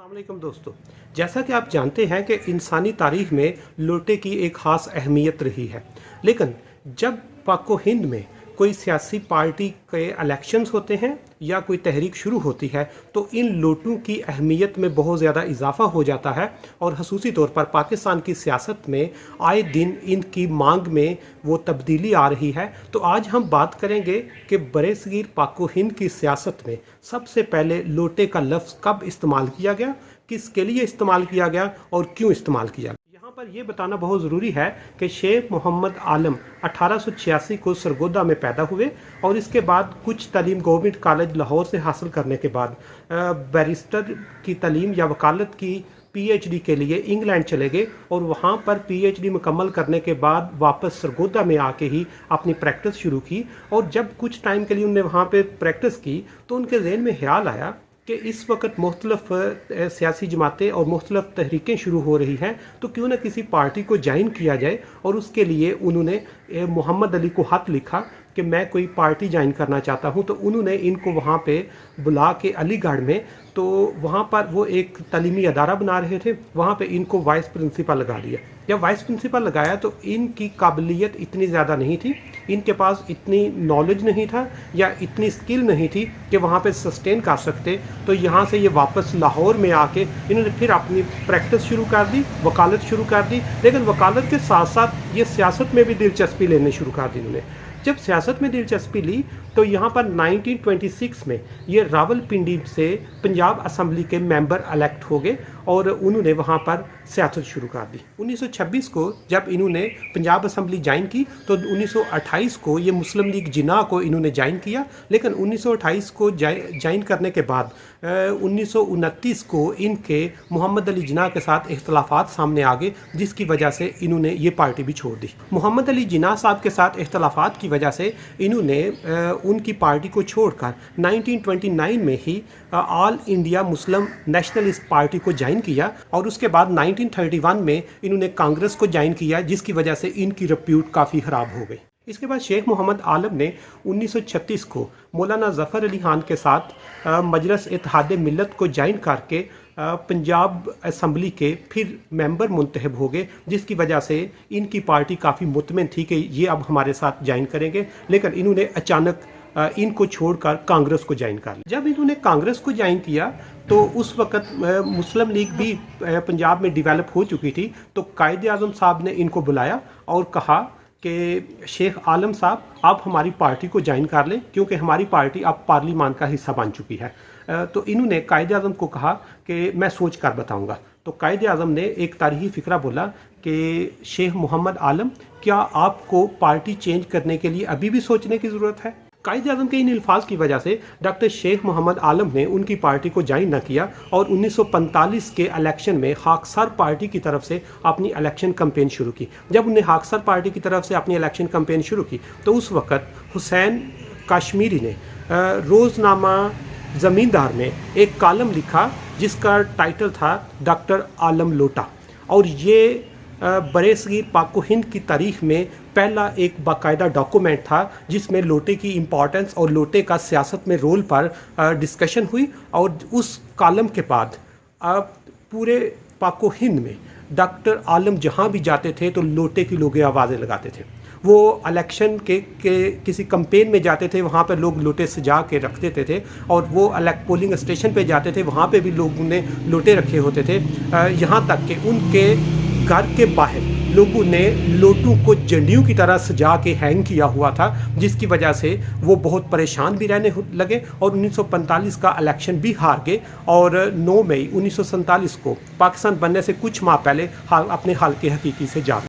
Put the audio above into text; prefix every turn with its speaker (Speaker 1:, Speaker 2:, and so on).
Speaker 1: अस्सलाम वालेकुम दोस्तों, जैसा कि आप जानते हैं कि इंसानी तारीख में लोटे की एक ख़ास अहमियत रही है। लेकिन जब पाको हिंद में कोई सियासी पार्टी के इलेक्शंस होते हैं या कोई तहरीक शुरू होती है तो इन लोटों की अहमियत में बहुत ज़्यादा इजाफा हो जाता है और ख़ुसूसी तौर पर पाकिस्तान की सियासत में आए दिन इनकी मांग में वो तब्दीली आ रही है। तो आज हम बात करेंगे कि बरसगीर पाको हिंद की सियासत में सबसे पहले लोटे का लफ्ज़ कब इस्तेमाल किया गया, किसके लिए इस्तेमाल किया गया और क्यों इस्तेमाल किया गया। यहाँ पर यह बताना बहुत ज़रूरी है कि शेख मोहम्मद आलम 1886 को सरगोदा में पैदा हुए और इसके बाद कुछ तालीम गवर्नमेंट कॉलेज लाहौर से हासिल करने के बाद बैरिस्टर की तालीम या वकालत की पीएचडी के लिए इंग्लैंड चले गए और वहाँ पर पीएचडी मुकम्मल करने के बाद वापस सरगोदा में आके ही अपनी प्रैक्टिस शुरू की। और जब कुछ टाइम के लिए उन्होंने वहाँ पे प्रैक्टिस की तो उनके जहन में ख्याल आया कि इस वक्त मुख्तलिफ सियासी जमातें और मुख्तलिफ तहरीकें शुरू हो रही हैं, तो क्यों ना किसी पार्टी को ज्वाइन किया जाए। और उसके लिए उन्होंने मोहम्मद अली को खत लिखा कि मैं कोई पार्टी ज्वाइन करना चाहता हूं। तो उन्होंने इनको वहां पे बुला के अलीगढ़ में, तो वहां पर वो एक तालीमी अदारा बना रहे थे, वहां पे इनको वाइस प्रिंसिपल लगा दिया। जब वाइस प्रिंसिपल लगाया तो इनकी काबिलियत इतनी ज़्यादा नहीं थी, इनके पास इतनी नॉलेज नहीं था या इतनी स्किल नहीं थी कि वहाँ पे सस्टेन कर सकते। तो यहाँ से ये वापस लाहौर में आके इन्होंने फिर अपनी प्रैक्टिस शुरू कर दी, वकालत शुरू कर दी। लेकिन वकालत के साथ साथ ये सियासत में भी दिलचस्पी लेने शुरू कर दी इन्होंने। जब सियासत में दिलचस्पी ली तो यहाँ पर 1926 में ये रावलपिंडी से पंजाब असम्बली के मेंबर इलेक्ट हो गए और उन्होंने वहाँ पर सियासत शुरू कर दी। 1926 को जब इन्होंने पंजाब असम्बली ज्वाइन की तो 1928 को ये मुस्लिम लीग जिन्ना को इन्होंने ज्वाइन किया। लेकिन 1928 को ज्वाइन करने के बाद 1929 को इनके मोहम्मद अली जिन्ना के साथ इख्तलाफात सामने आ गए, जिसकी वजह से इन्होंने ये पार्टी भी छोड़ दी। मोहम्मद अली जिन्ना साहब के साथ इख्तलाफात की वजह से इन्होंने उनकी पार्टी को छोड़कर 1929 में ही all India Muslim nationalist party को ज्वाइन किया और उसके बाद 1931 में इन्होंने कांग्रेस को ज्वाइन किया, जिसकी वजह से इनकी रिप्यूट काफ़ी ख़राब हो गई। इसके बाद शेख मोहम्मद आलम ने 1936 को मौलाना ज़फ़र अली खान के साथ मजलिस इत्तेहाद मिल्लत को ज्वाइन करके पंजाब असम्बली के फिर मेंबर मुंतखब हो गए, जिसकी वजह से इनकी पार्टी काफ़ी मुतमिन थी कि ये अब हमारे साथ ज्वाइन करेंगे। लेकिन इन्होंने अचानक इनको छोड़कर कांग्रेस को ज्वाइन कर लिया। जब इन्होंने कांग्रेस को ज्वाइन किया तो उस वक्त मुस्लिम लीग भी पंजाब में डेवलप हो चुकी थी। तो कायदे आज़म साहब ने इनको बुलाया और कहा कि शेख आलम साहब आप हमारी पार्टी को ज्वाइन कर लें, क्योंकि हमारी पार्टी अब पार्लियामान का हिस्सा बन चुकी है। तो इन्होंने कायदे आज़म को कहा कि मैं सोच कर बताऊँगा। तो कायदे आज़म ने एक तारीखी फ़िक्रा बोला कि शेख मोहम्मद आलम, क्या आपको पार्टी चेंज करने के लिए अभी भी सोचने की ज़रूरत है। कायदे आज़म के इन अल्फाज की वजह से डॉक्टर शेख मोहम्मद आलम ने उनकी पार्टी को ज्वाइन न किया और 1945 के इलेक्शन में खाकसार पार्टी की तरफ से अपनी इलेक्शन कैंपेन शुरू की। जब उन्हें खाकसार पार्टी की तरफ से अपनी इलेक्शन कैंपेन शुरू की तो उस वक़्त हुसैन काश्मीरी ने रोज़नामा ज़मींदार में एक कॉलम लिखा जिसका टाइटल था डॉक्टर आलम लोटा, और ये बरसगीर पाको हिंद की तारीख में पहला एक बाकायदा डॉक्यूमेंट था जिसमें लोटे की इम्पॉर्टेंस और लोटे का सियासत में रोल पर डिस्कशन हुई। और उस कॉलम के बाद पूरे पाको हिंद में डॉक्टर आलम जहाँ भी जाते थे तो लोटे की लोग आवाज़ें लगाते थे। वो इलेक्शन के किसी कैंपेन में जाते थे, वहाँ पर लोग लोटे सजा के रख देते थे और वो पोलिंग स्टेशन पे जाते थे, वहाँ पे भी लोगों ने लोटे रखे होते थे। यहाँ तक कि उनके घर के बाहर लोगों ने लोटों को जंडियों की तरह सजा के हैंग किया हुआ था, जिसकी वजह से वो बहुत परेशान भी रहने लगे और 1945 का इलेक्शन भी हार गए। और 9 मई 1947 को पाकिस्तान बनने से कुछ माह पहले अपने हाल के हकीकी से जा